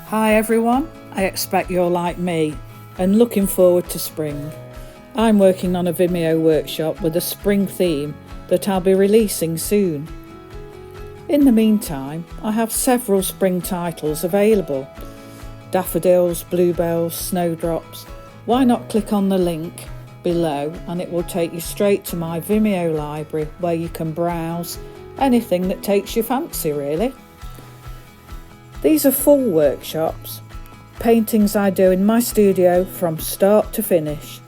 Hi everyone, I expect you're like me and looking forward to spring. I'm working on a Vimeo workshop with a spring theme that I'll be releasing soon. In the meantime, I have several spring titles available. Daffodils, bluebells, snowdrops. Why not click on the link below and it will take you straight to my Vimeo library where you can browse anything that takes your fancy really. These are full workshops, paintings I do in my studio from start to finish,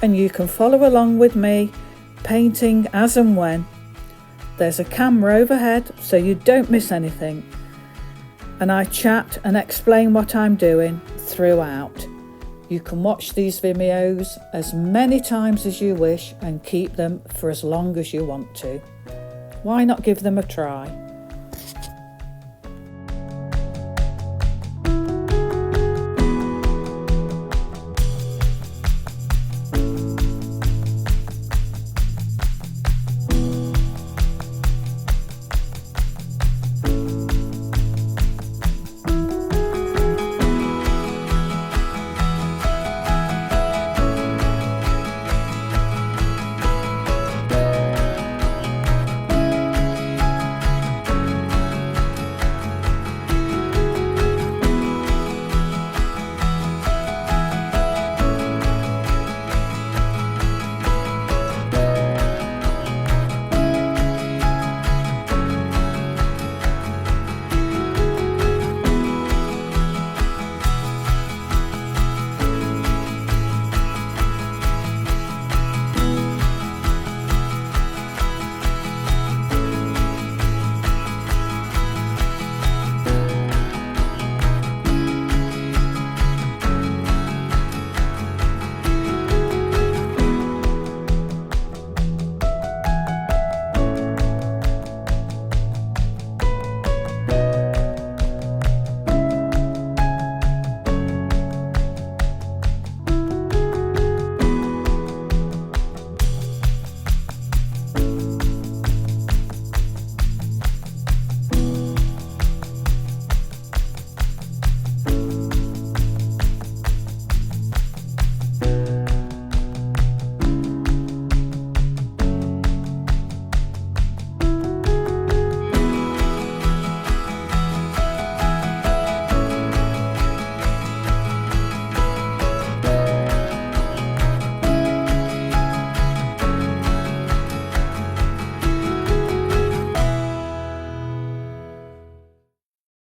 and you can follow along with me, painting as and when. There's a camera overhead so you don't miss anything, and I chat and explain what I'm doing throughout. You can watch these Vimeos as many times as you wish and keep them for as long as you want to. Why not give them a try?